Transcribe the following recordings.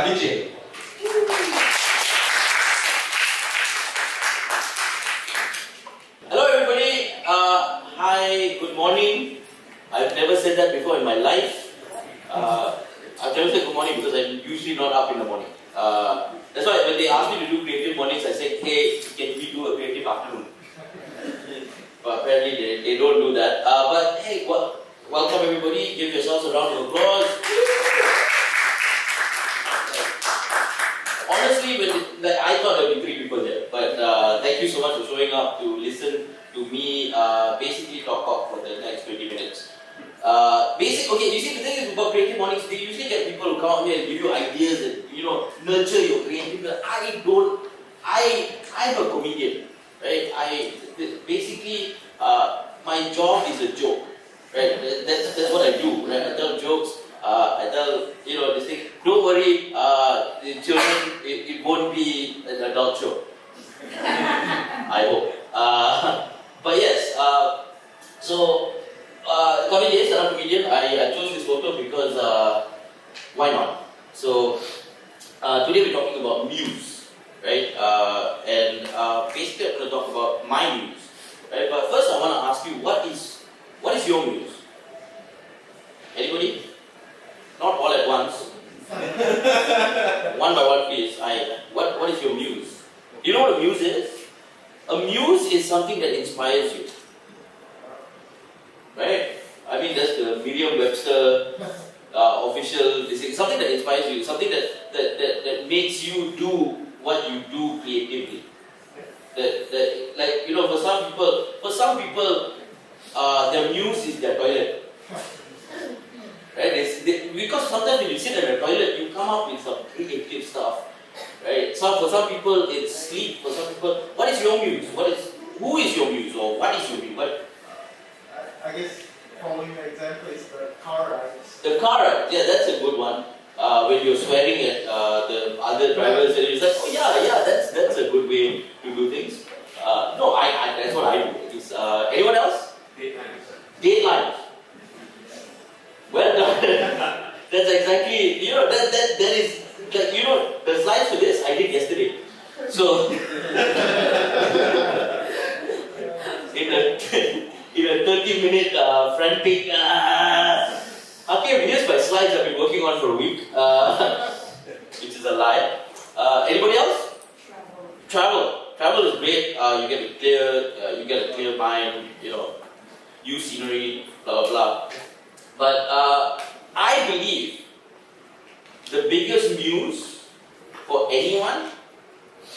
Vijay. Hello everybody, hi, good morning. I've never said that before in my life. I've never said good morning because I'm usually not up in the morning. That's why when they asked me to do creative mornings, I said, hey, can we do a creative afternoon? But apparently they don't do that. But hey, welcome everybody. Give yourselves a round of applause. Honestly, I thought there would be 3 people there. But thank you so much for showing up to listen to me basically talk for the next 20 minutes. Okay, you see the thing is about creative mornings, they usually get people who come out here and give you ideas and, nurture your creativity. I'm a comedian, right? Basically, my job is a joke, right? That's what I do, right? I tell jokes, I tell, this thing, don't worry, the children, it won't be an adult show. I hope. But yes, Kavin, yes, I'm a comedian. I chose this photo because, why not? So, today we're talking about muse, right? Basically I'm going to talk about my muse, right? But first I want to ask you, what is your muse? Anybody? Not all at once. One by one, please. What is your muse? You know what a muse is? A muse is something that inspires you. Right? I mean, that's the Merriam-Webster official, something that inspires you, something that makes you do what you do creatively. For some people, their muse is their toilet. Right? Because sometimes when you sit in the toilet, you come up with some creative stuff. Right? For some people, it's sleep. For some people, what is your muse? Who is your muse, or what is your muse? I guess following the example is the car rides. The car ride, yeah, that's a good one. When you're swearing at the other drivers, and you're like, oh yeah, that's a good way to do things. No, that's what I do. It's, anyone else? Datelines. Well done. That's exactly, that is, the slides for this I did yesterday. So, in a 30-minute frantic, okay, here's my slides I've been working on for a week, which is a lie. Anybody else? Travel is great. You get a clear mind, new scenery, blah blah blah. But I believe the biggest muse for anyone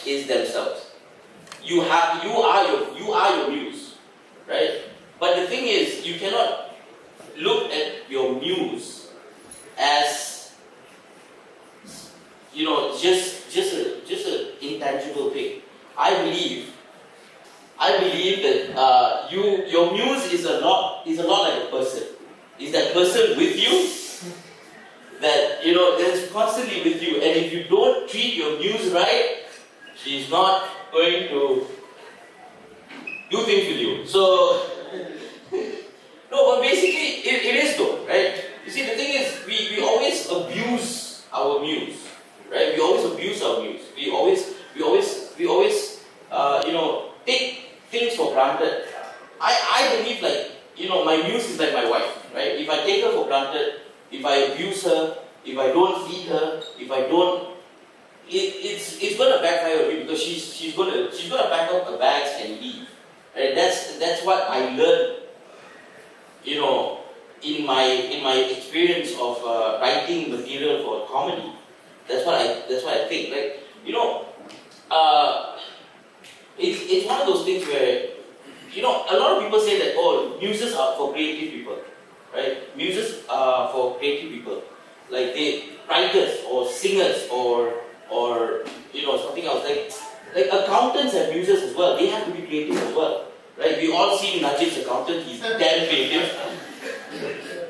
is themselves. You are your muse, right? But the thing is, you cannot look at your muse as just an intangible thing. I believe that your muse is a lot like a person. Is that person with you? That that's constantly with you, and if you don't treat your muse right, she's not going to do things with you. So no, but basically it is though, right? You see, the thing is, we always abuse our muse, right? We always abuse our muse. We always take things for granted. I believe, my muse is like my wife, right? If I take her for granted, if I abuse her, if I don't feed her, if I don't, it's going to backfire on me, because she's going to pack up her bags and leave. Right? That's what I learned, in my experience of writing material for comedy. That's what I think. It's one of those things where, a lot of people say that, oh, muses are for creative people, right? Muses are for creative people, like writers or singers or something else. Like accountants have muses as well. They have to be creative as well, right? We all see Najib's accountant; he's damn creative,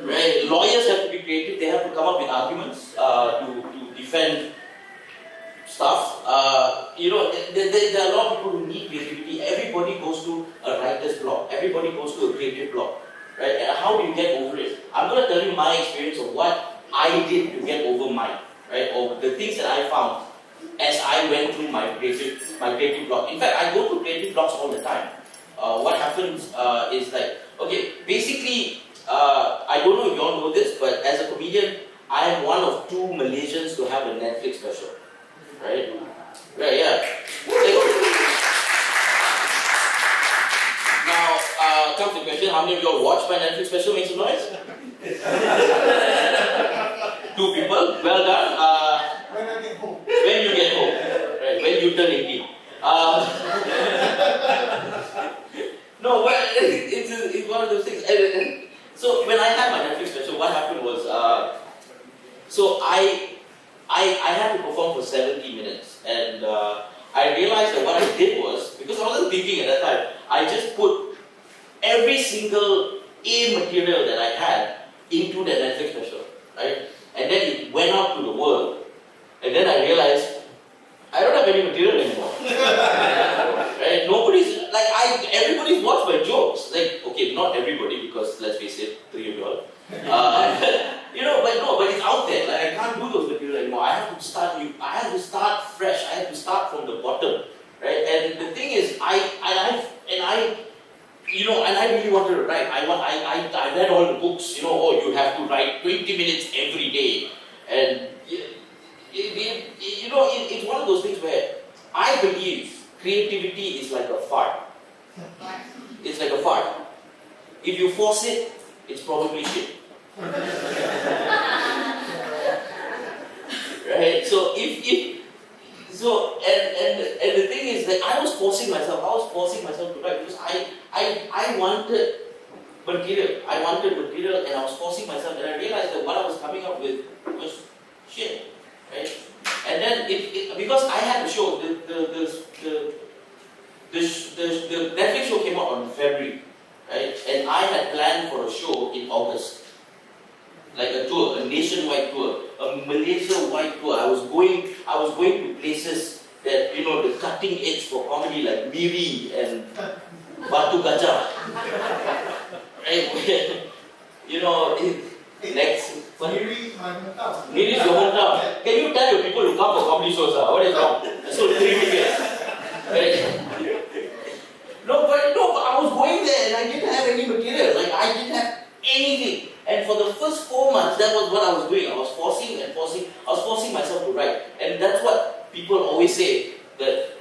right? Lawyers have to be creative. They have to come up with arguments to defend stuff. There are a lot of people who need creativity. Everybody goes to a writer's block. Everybody goes to a creative block, right? And how do you get over it? I'm going to tell you my experience of what I did to get over mine. right? Or the things that I found as I went through my creative block. In fact, I go through creative blocks all the time. What happens is like, okay, basically, I don't know if you all know this, but as a comedian, I am one of 2 Malaysians to have a Netflix special, right? Right, yeah. Now, comes the question, how many of you all watched my Netflix special? Make some noise. 2 people, well done. When I get home. When you get home, right? When you turn 18. No, but it's one of those things. So when I had my Netflix special, what happened was, so I had to perform for 70 minutes, and I realized that what I did was, because I wasn't thinking at that time, I just put every single A material that I had into the Netflix special, right? And then it went out to the world, and then I realized I don't have any material anymore. Right? Everybody's watched my jokes. Like, okay, not everybody, because let's face it, 3 of you all. But it's out there. Like, I can't do those material anymore. I have to start new. I have to start fresh. I have to start from the bottom, right? And the thing is, I really wanted to write. I read all the books. You have to write 20 minutes every day, and it's one of those things where I believe creativity is like a fart. It's like a fart. If you force it, it's probably shit. Right? So and the thing is that I was forcing myself to write because I wanted material. I wanted material, and I was forcing myself, and I realized that what I was coming up with was shit. Right? And then because I had the show, the Netflix show came out on February, right? And I had planned for a show in August, like a tour, a nationwide tour, a Malaysia-wide tour. I was going to places that the cutting edge for comedy, like Miri and Batu Gajah, right? Next. Miri, my hometown. Miri is your hometown. Can you tell your people to come for comedy shows? What is wrong? I sold 3 tickets. Right? No, but I was going there and I didn't have any material. Like, I didn't have anything. And for the first 4 months, that was what I was doing. I was forcing myself to write. And that's what people always say, that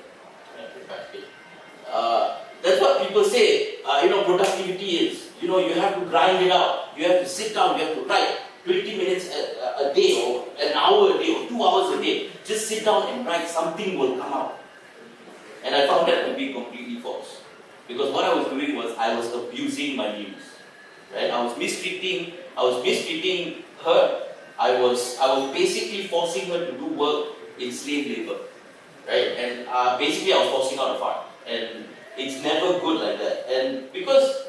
that's what people say, productivity is. You have to grind it out. You have to sit down, you have to write 20 minutes a day, or an hour a day, or 2 hours a day. Just sit down and write, something will come out. And I found that to be completely false. Because what I was doing was, I was abusing my muse. Right? I was mistreating her. I was basically forcing her to do work in slave labor. Right? And basically I was forcing her to fart. And it's never good like that. And because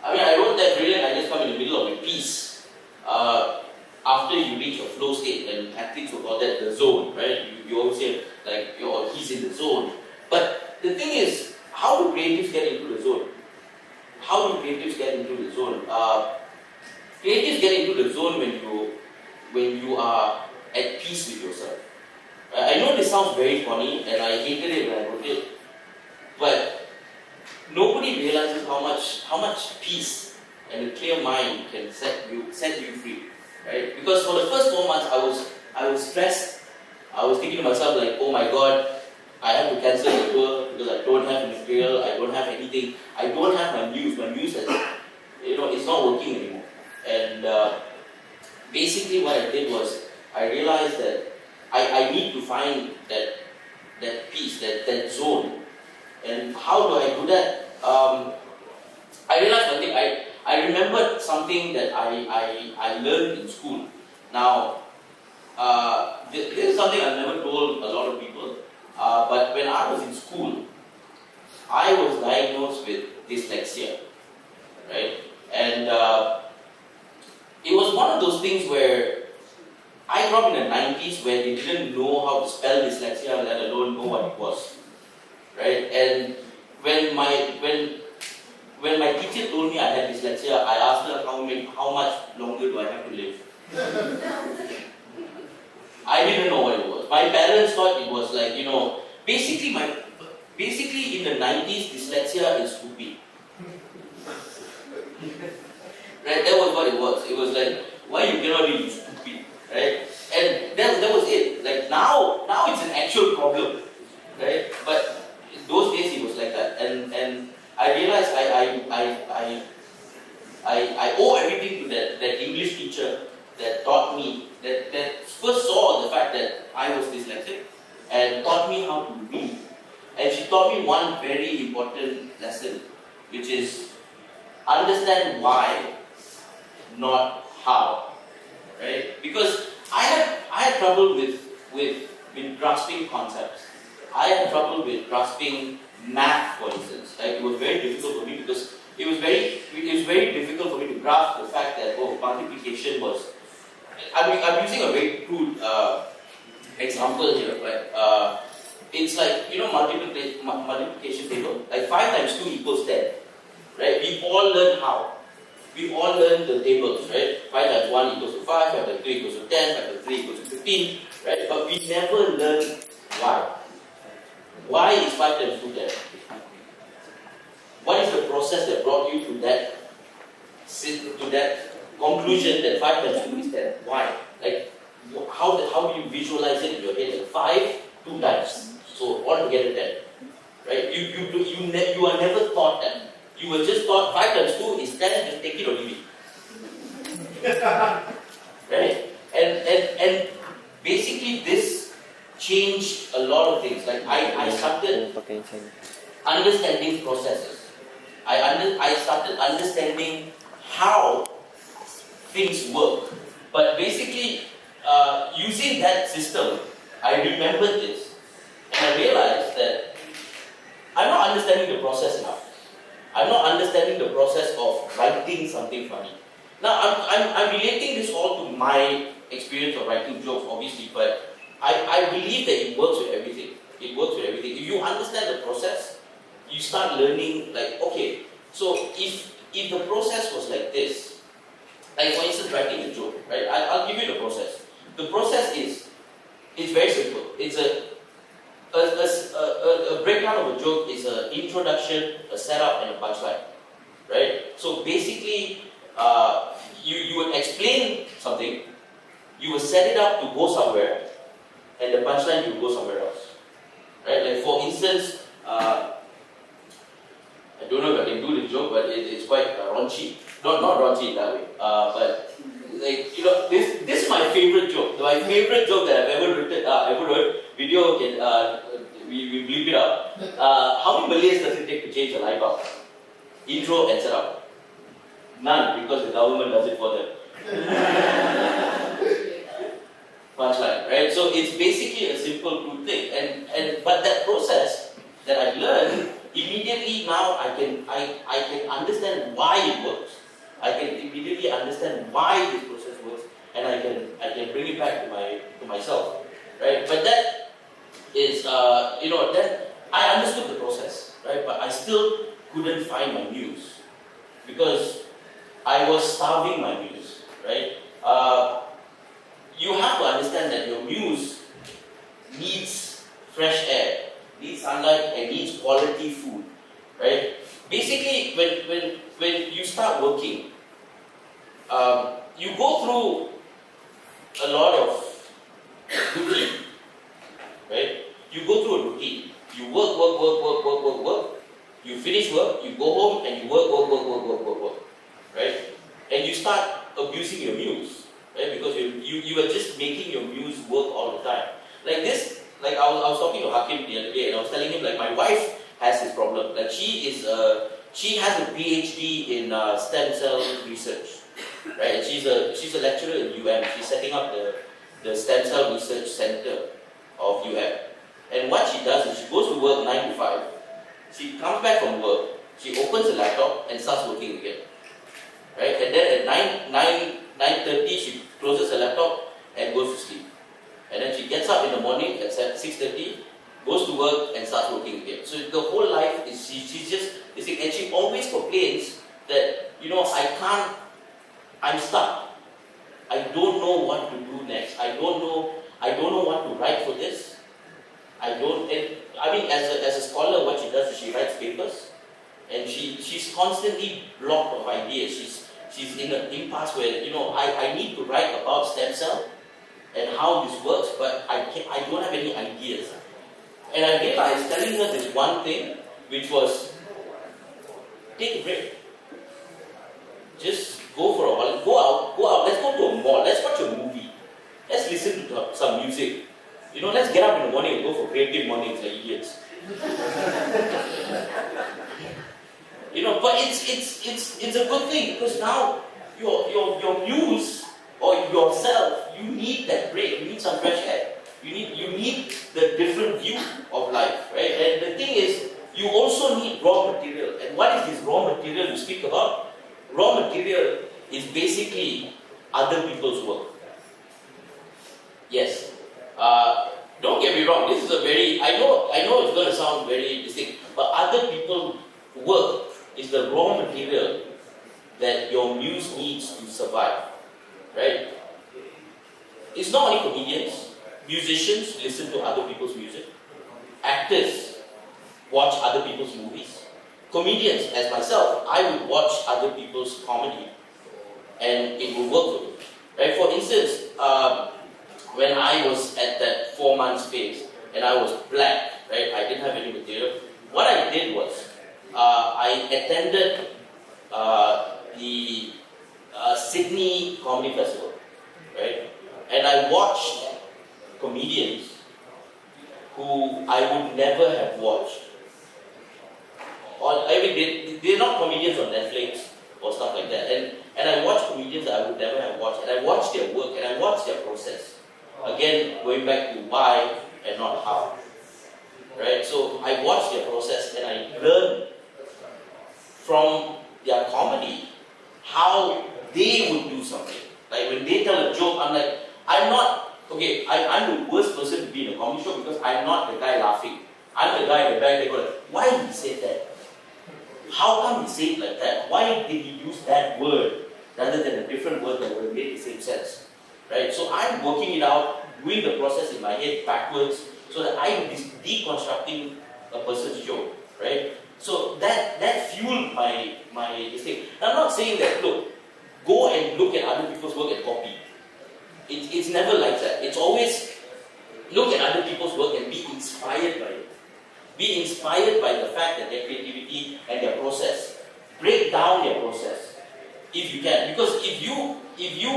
I wrote that brilliant, I just come in the middle of a piece. After you reach a flow state, and athletes will call that the zone, right? You always say, like, he's in the zone. But the thing is, how do creatives get into the zone? Creatives get into the zone when you are at peace with yourself. I know this sounds very funny, and I hated it when I wrote it, but nobody realizes how much peace and a clear mind can set you free, right? Because for the first 4 months, I was stressed. I was thinking to myself, like, oh my God, I have to cancel the tour because I don't have material, I don't have anything, I don't have my muse. My muse has, it's not working anymore. And basically what I did was, I realized that I need to find that peace, that zone. And how do I do that? I realized one thing. I remembered something that I learned in school. Now, this is something I've never told a lot of people. But when I was in school, I was diagnosed with dyslexia, right? And it was one of those things where I grew up in the 90s where they didn't know how to spell dyslexia, let alone know what it was, right? And when my teacher told me I had dyslexia, I asked her how much longer do I have to live. I didn't know what it was. My parents thought it was like, you know, basically in the 90s, dyslexia is stupid. Right? That was what it was. It was like, why you cannot read, you stupid, right? And that was it. Like now it's an actual problem, right? But in those days it was like that, and I realized I owe everything to that English teacher that taught me, that first saw the fact that I was dyslexic and taught me how to read. And she taught me one very important lesson, which is understand why, not how. Right? Because I had trouble with grasping concepts. I had trouble with grasping math, for instance. Like, it was very difficult for me because it was very difficult for me to grasp the fact that multiplication was. I'm using a very crude example here, but it's like, you know, multiplication table. Like 5 times 2 equals 10. Right? We all learn how. We've all learned the tables, right? 5 times 1 equals to 5, 5 times 3 equals to 10, 5 times 3 equals to 15, right? But we never learn why. Why is 5 times 2 10? What is the process that brought you to that conclusion that 5 times 2 is 10? Why? Like, how do you visualize it in your head? Like 5, 2 times. So altogether 10. Right? You are never taught that. You were just taught 5 times 2 is 10, just take it or leave it. Right? And basically this changed a lot of things. Like I started understanding processes. I started understanding how things work. But basically, using that system, I remembered this. And I realized that I'm not understanding the process enough. I'm not understanding the process of writing something funny. Now, I'm relating this all to my experience of writing jokes, obviously, but I believe that it works with everything. It works with everything. If you understand the process, you start learning, like, okay, so if the process was like this, like for instance, writing a joke, right? I'll give you the process. The process it's very simple. It's a breakdown of a joke is an introduction, a setup, and a punchline, right? So basically, you would explain something, you would set it up to go somewhere, and the punchline you would go somewhere else, right? Like for instance, I don't know if I can do the joke, but it's quite raunchy. Not raunchy that way, but like, you know, this is my favorite joke. My favorite joke that I've ever wrote. Video can we bleep it out. How many Malays does it take to change a light bulb? Intro and setup. None, because the government does it for them. Punchline, right? So it's basically a simple crude thing, but that process that I learned immediately now I can understand why it works. I can immediately understand why this process works, and I can bring it back to myself, right? But that is then I understood the process, right? But I still couldn't find my muse because I was starving my muse, right? You have to understand that your muse needs fresh air, needs sunlight, and needs quality food, right? Basically, when you start working, you go through a lot of routine, right? You go through a routine. You work. You finish work, you go home, and you work, right? And you start abusing your muse, right? Because you are just making your muse work all the time. Like this, like I was talking to Hakim the other day, and I was telling him, like, my wife has this problem. Like she has a PhD in stem cell research, right? And she's a lecturer in UM. She's setting up the stem cell research center of UM. And what she does is she goes to work 9 to 5. She comes back from work. She opens the laptop and starts working again, right? And then at 9:30 she closes the laptop and goes to sleep. And then she gets up in the morning at 6:30, goes to work and starts working again. So the whole life is she's just, and she always complains that, I'm stuck. I don't know what to do next. I don't know I don't know what to write for this. I mean, as a scholar, what she does is she writes papers, and she's constantly blocked of ideas. She's in an impasse where, you know, I need to write about stem cell and how this works, but I don't have any ideas. And I realized telling her this one thing, which was, take a break. Just go for a holiday. Go out, let's go to a mall, let's watch a movie. Let's listen to some music. You know, let's get up in the morning and go for CreativeMornings like idiots. You know, but it's a good thing, because now your muse or yourself, you need that break, you need some fresh air. You need the different view of life, right? And the thing is, you also need raw material. And what is this raw material you speak about? Raw material is basically other people's work. Yes. Don't get me wrong, this is a very, I know it's going to sound very distinct, but other people's work is the raw material that your muse needs to survive, right? It's not only comedians. Musicians listen to other people's music. Actors watch other people's movies. Comedians, as myself, I would watch other people's comedy, and it will work for me. Right? For instance, when I was at that 4 months phase and I was blank, right? I didn't have any material. What I did was I attended the Sydney Comedy Festival, right? And I watched comedians who I would never have watched. Or I mean, they're not comedians on Netflix or stuff like that. And I watched comedians that I would never have watched. And I watched their work and I watched their process. Again, going back to why and not how. Right? So I watched their process and I learned from their comedy how they would do something. Like when they tell a joke, I'm like, I'm the worst person to be in a comedy show because I'm not the guy laughing. I'm the guy in the back that goes, why did he say that? How come he said it like that? Why did he use that word rather than a different word that would have made the same sense? Right? So I'm working it out, doing the process in my head backwards, so that I'm deconstructing a person's joke. Right? So that fueled my this thing. I'm not saying that, look, go and look at other people's work and copy. It's never like that. It's always look at other people's work and be inspired by it. Be inspired by the fact that their creativity and their process. Break down their process, if you can. Because if you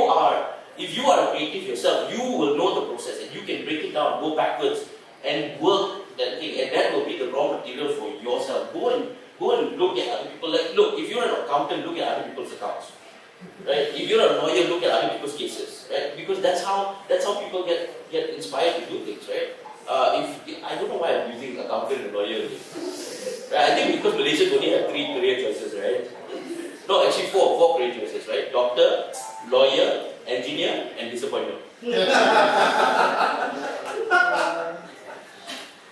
are a creative yourself, you will know the process and you can break it down, go backwards, and work that thing, and that will be the raw material for yourself. Go and look at other people. Like, look, if you're an accountant, look at other people's accounts. Right? If you're a lawyer, look at other people's cases, right? Because that's how people get inspired to do things, right? I don't know why I'm using accountant and lawyer. Right? I think because Malaysians only have 3 career choices, right? No, actually 4 career choices, right? Doctor, lawyer, engineer, and disappointment.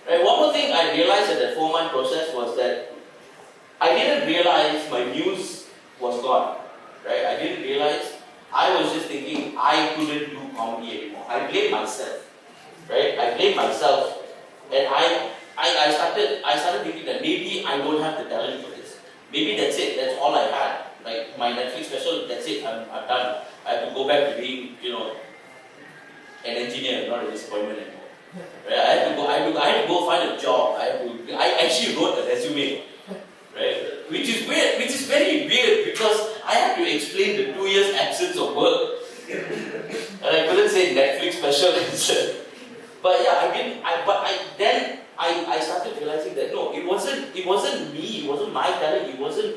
Right? One more thing I realized at that 4-month process was that I didn't realize my muse was gone. Right? I didn't realize. I was just thinking I couldn't do comedy anymore. I blamed myself. Right? I blamed myself, and I started thinking that maybe I don't have the talent for this. Maybe that's it. That's all I had. Like my Netflix special. That's it. I'm done. I have to go back to being, an engineer, not a disappointment anymore. Right? I had to go find a job. I actually wrote a resume. Right? Which is weird, which is very weird because I had to explain the 2 years absence of work. And I couldn't say Netflix special instead. But yeah, then I started realizing that no, it wasn't me, it wasn't my talent, it wasn't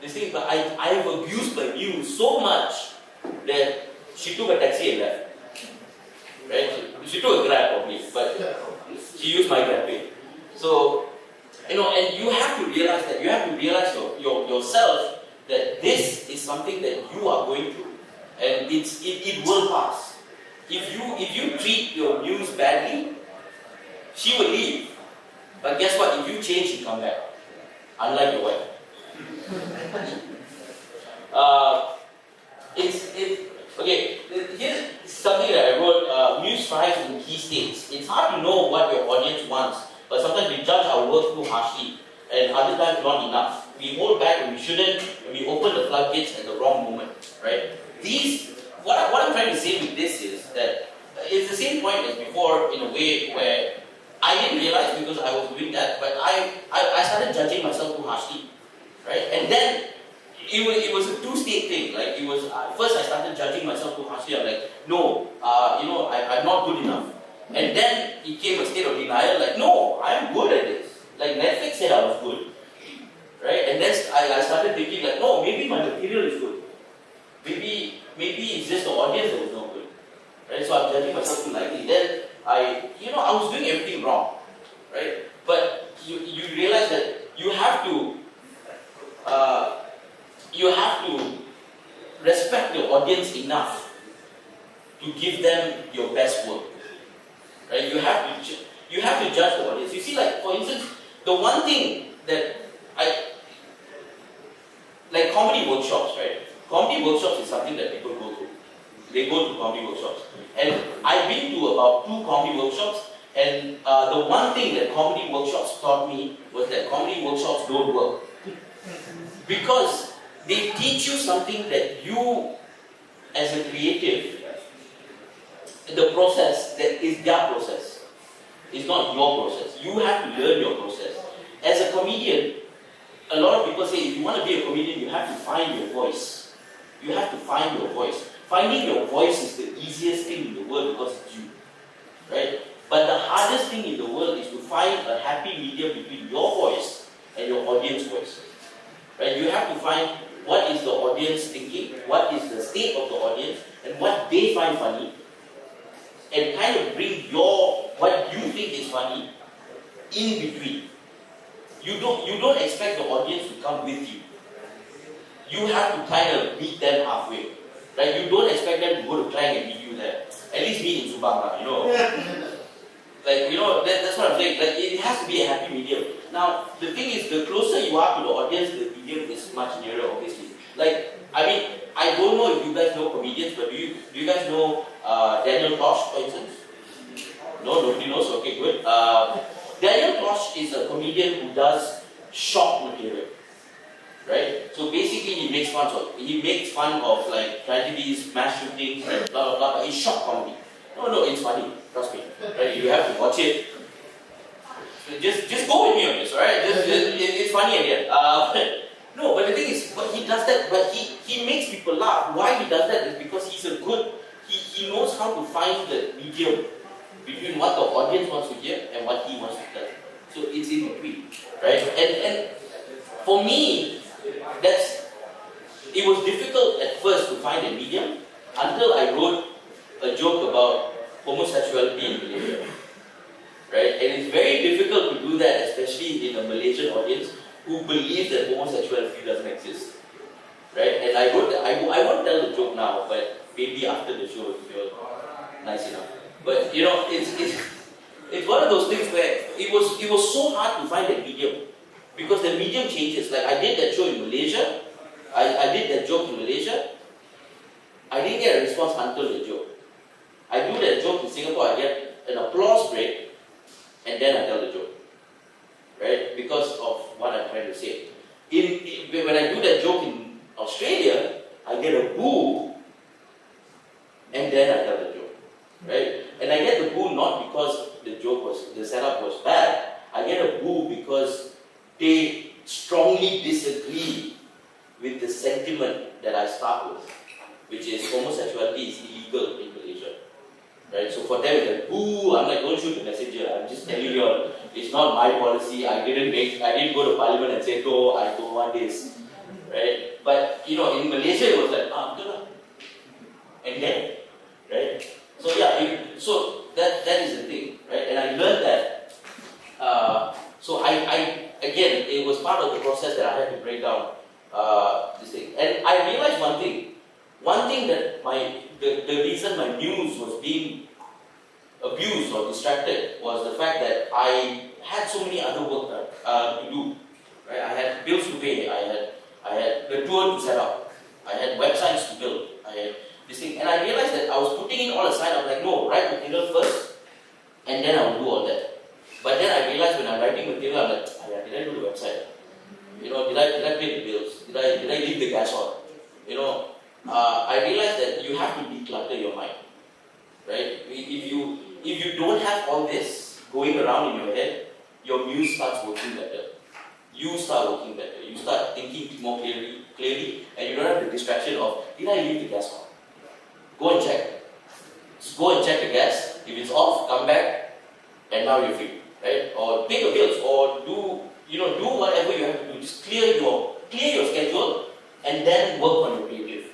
this thing, but I have abused my muse so much that she took a taxi and left. Right? She took a Grab probably, but she used my Grab pay. So and you have to realize that. You have to realize yourself that this is something that you are going through, and it will pass. If you treat your muse badly, she will leave. But guess what? If you change, she'll come back. Unlike your wife. Okay. Here's something that I wrote. Muse thrives in key states. It's hard to know what your audience wants, but sometimes we judge our work too harshly, and other times not enough. We hold back when we shouldn't, and we open the floodgates at the wrong moment, right? What I'm trying to say with this is that it's the same point as before in a way where I didn't realize because I was doing that, but I started judging myself too harshly, right? And then it was a two-state thing. Like it was first I started judging myself too harshly. I'm like, no, I'm not good enough. And then it came a state of denial. Like, no, I'm good at this. Like Netflix said I was good, right? And then I started thinking like, no, maybe my material is good. Maybe it's just the audience that was not good, right? So I'm judging myself too lightly. Then I was doing everything wrong, right? But you realize that you have to respect your audience enough to give them your best work, right? You have to judge the audience. You see, like for instance, the one thing that like comedy workshops, right? Comedy workshops is something that people go through. They go to comedy workshops, and I've been to about 2 comedy workshops. And the one thing that comedy workshops taught me was that comedy workshops don't work. Because they teach you something that you, as a creative, the process that is their process. It's not your process. You have to learn your process. As a comedian, a lot of people say if you want to be a comedian, you have to find your voice. You have to find your voice. Finding your voice is the easiest thing in the world because it's you. Right? But the hardest thing in the world is to find a happy medium between your voice and your audience voice. Right? You have to find what is the audience thinking, what is the state of the audience, and what they find funny, and kind of bring what you think is funny in between. You don't expect the audience to come with you. You have to kind of meet them halfway. Right? You don't expect them to go to Klang and meet you there. At least meet in Subang, Like, that's what I'm saying. Like, it has to be a happy medium. Now, the thing is, the closer you are to the audience, the medium is much nearer, obviously. Like, I don't know if you guys know comedians, but do you guys know Daniel Tosh, for instance? No, nobody knows? Okay, good. Daniel Tosh is a comedian who does shock material. Right? So basically he makes fun of like tragedies, mass shootings, blah blah blah, but it's shock comedy. No, it's funny. Trust me. Right? You have to watch it. Just go with me on this, alright? It's funny again. But the thing is, he does that, but he makes people laugh. Why he does that is because he knows how to find the medium between what the audience wants to hear and what he wants to tell. So it's in between, right? And for me, it was difficult at first to find a medium until I wrote a joke about homosexuality in Malaysia. Right? And it's very difficult to do that, especially in a Malaysian audience who believes that homosexuality doesn't exist. Right? And I wrote that. I won't tell the joke now, but maybe after the show if you're nice enough. But it's one of those things where it was so hard to find a medium. Because the medium changes. Like I did that show in Malaysia. I did that joke in Malaysia. I didn't get a response until the joke. I do that joke in Singapore, I get an applause break, and then I tell the joke. Right? Because of what I'm trying to say. When I do that joke in Australia, I get a boo, and then I tell the joke. Right? And I get the boo not because the setup was bad. I get a boo because they strongly disagree with the sentiment that I start with, which is homosexuality is illegal in Malaysia. Right? So for them, it's like, boo, I'm like, don't shoot the messenger. I'm just telling you all, it's not my policy. I didn't go to parliament and say, no, I don't want this. Right? But, in Malaysia, it was like, good. And then, right? So yeah, so that is the thing, right? And I learned that. So again, it was part of the process that I had to break down this thing. And I realized one thing. One thing that the reason my muse was being abused or distracted was the fact that I had so many other work to do. Right? I had bills to pay. I had the tour to set up. I had websites to build. I had this thing. And I realized that I was putting in all aside. I was like, no, write material first. you have to declutter your mind, right? If you don't have all this going around in your head, your muse starts working better. You start working better. You start thinking more clearly, and you don't have the distraction of, did I leave the gas on? Go and check. Just go and check the gas. If it's off, come back, and now you're free, right? Or pay your bills, or do whatever you have to do. Just clear your schedule, and then work on your creative.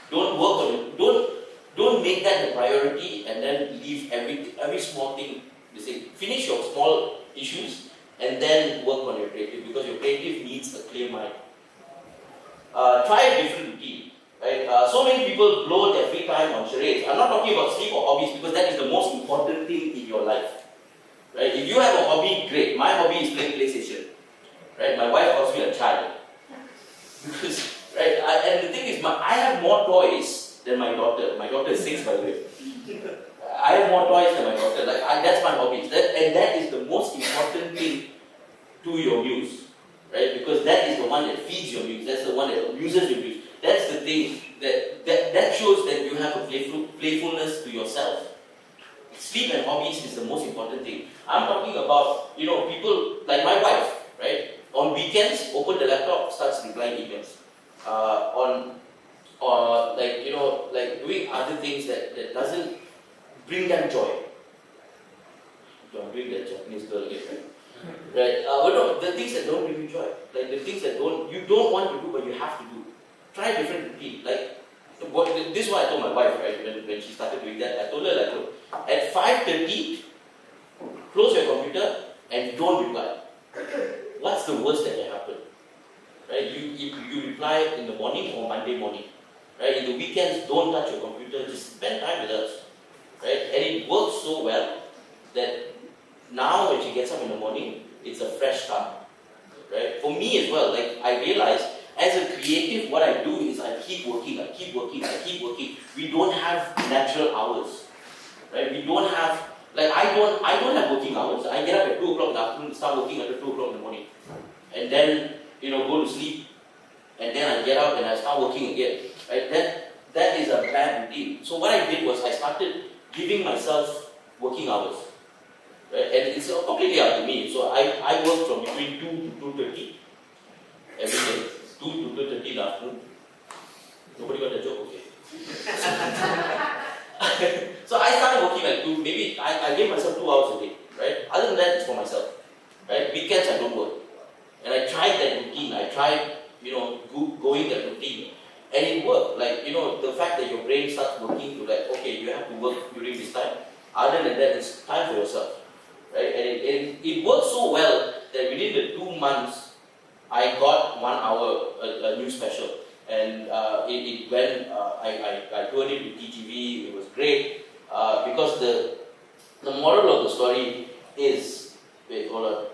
Don't make that the priority, and then leave every small thing. Finish your small issues, and then work on your creative, because your creative needs a clear mind. Try a different routine. Right? So many people blow their free time on charades. I'm not talking about sleep or hobbies, because that is the most important thing in your life. Right? If you have a hobby, great. My hobby is playing PlayStation. Right? My wife calls me a child. Because, right? And the thing is, I have more toys than my daughter. My daughter is 6, by the way. I have more toys than my daughter. That's my hobby. And that is the most important thing to your muse. Right? Because that is the one that feeds your muse. That's the one that amuses your muse. That's the thing that shows that you have a playfulness to yourself. Sleep and hobbies is the most important thing. I'm talking about, people like my wife, right? On weekends, open the laptop, starts replying emails. Like doing other things that doesn't bring them joy. Don't bring that Japanese girl again, right? But no, the things that don't bring you joy, like the things that you don't want to do but you have to do. Try a different routine. This is what I told my wife, right? When she started doing that, I told her look, at 5:30, close your computer and don't reply. What's the worst that can happen? Right? You reply in the morning or Monday morning. Right? In the weekends, don't touch your computer, just spend time with us. Right? And it works so well that now when she gets up in the morning, it's a fresh start. Right? For me as well, I realized as a creative, what I do is I keep working. We don't have natural hours. Right? We don't have, I don't have working hours. I get up at 2 o'clock in the afternoon, start working at 2 o'clock in the morning. And then, go to sleep. And then I get up and I start working again. Right? That is a bad routine. So what I did was I started giving myself working hours. Right? And it's completely up to me. So I work from between 2 to 2:30 every day. 2 to 2:30 in the afternoon. Nobody got the joke, okay? So I started working like 2, maybe I gave myself 2 hours a day, right? Other than that, it's for myself, right? Weekends I don't work. And I tried that routine, I tried, going that routine. And it worked, the fact that your brain starts working to okay, you have to work during this time. Other than that, it's time for yourself, right? And it worked so well that within the 2 months, I got 1 hour, a new special. And it went, I toured it with TGV, it was great. Because the moral of the story is, wait, hold on.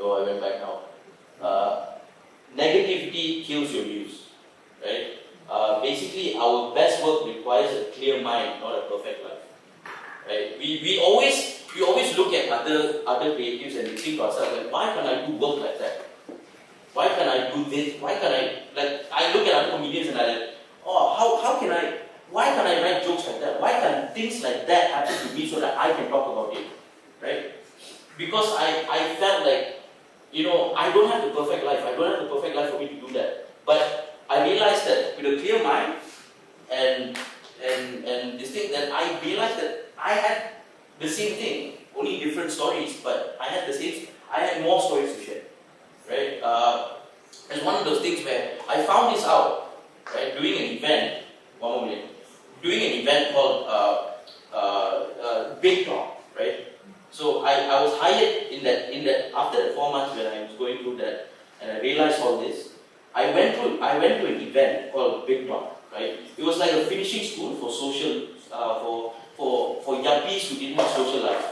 I went back now. Negativity kills your muse, right? Basically, our best work requires a clear mind, not a perfect life, right? We always look at other creatives and we think to ourselves, why can't I do work like that? Why can't I do this? Why can't I look at other comedians and why can't I write jokes like that? Why can't things like that happen to me so that I can talk about it, right? Because I felt I don't have the perfect life. I don't have the perfect life for me to do that. But I realized that with a clear mind and this thing, that I realized that I had the same thing, only different stories, but I had more stories to share, right? It's one of those things where I found this out, right? Doing an event called Big Talk, right? So I was hired in that after the 4 months when I was going through that, and I realized all this. I went to an event called Big Talk, right? It was like a finishing school for social, for yuppies who didn't have social life,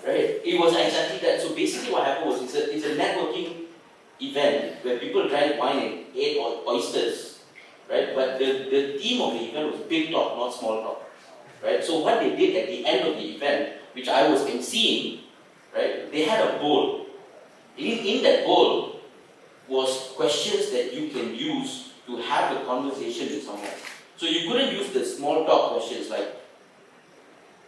right? It was exactly that. So basically, what happened was it's a networking event where people drank wine and ate oysters, right? But the theme of the event was Big Talk, not small talk, right? So what they did at the end of the event, which I was emceeing, right? They had a bowl. In that bowl was questions that you can use to have a conversation with someone. So you couldn't use the small talk questions like,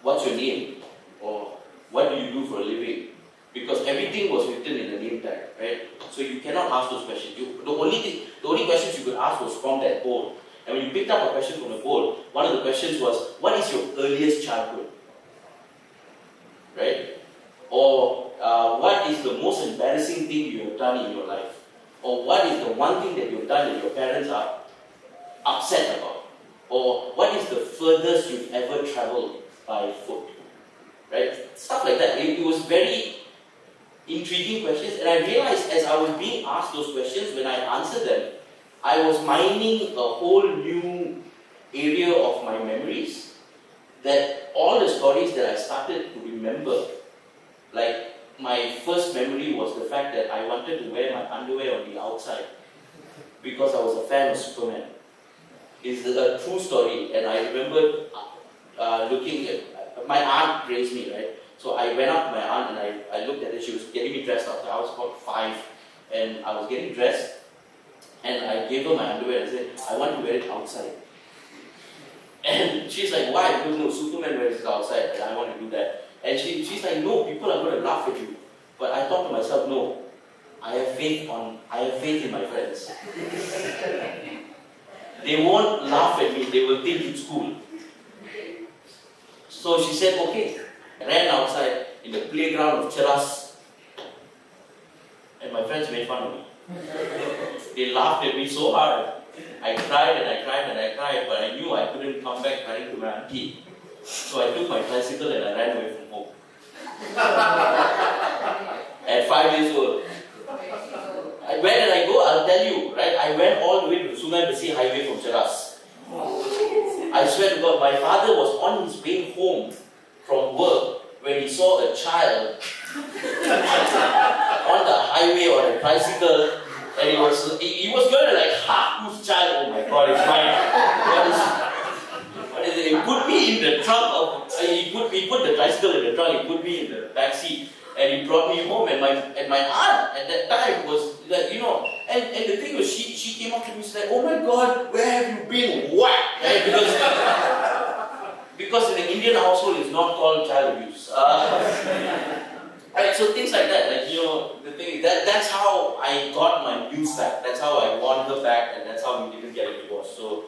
what's your name? Or what do you do for a living? Because everything was written in the name tag, right? So you cannot ask those questions. The only questions you could ask was from that board. And when you picked up a question from the board, one of the questions was, what is your earliest childhood? Right? Or what is the most embarrassing thing you have done in your life? Or what is the one thing that you've done that your parents are upset about? Or what is the furthest you've ever traveled by foot? Right? Stuff like that. It was very intriguing questions, and I realized as I was being asked those questions, when I answered them, I was mining a whole new area of my memories, that all the stories that I started to remember, like my first memory was the fact that I wanted to wear my underwear on the outside because I was a fan of Superman. It's a true story, and I remember looking at, my aunt raised me, right? So I went up to my aunt and I looked at her. She was getting me dressed up. I was about 5 and I was getting dressed, and I gave her my underwear and said, I want to wear it outside. And she's like, why? Because no, Superman wears it outside and I want to do that. And she's like, no, people are going to laugh at you. But I thought to myself, no, I have faith in my friends. They won't laugh at me, they will think it's cool. So she said, okay. I ran outside in the playground of Cheras, and my friends made fun of me. They laughed at me so hard. I cried and I cried and I cried, but I knew I couldn't come back running to my auntie. So I took my tricycle and I ran away from home. At 5 years old. Where did I go? I'll tell you, right? I went all the way to the Sungai Besi highway from Cheras. I swear to God, my father was on his way home from work when he saw a child on the highway on a tricycle, and he was going to like, ha, whose child? Oh my God, it's mine. What is it? He put me in the trunk of, he put the tricycle in the trunk, he put me in the back seat, and he brought me home, and my aunt at that time was like, you know, and the thing was, she came up to me and said, oh my God, where have you been? Whack! Right? Because in the Indian household, it's not called child abuse. Right, so things like that, like, you know, the thing that's how I got my muse back. That's how I won her back, and that's how we didn't get a divorce. So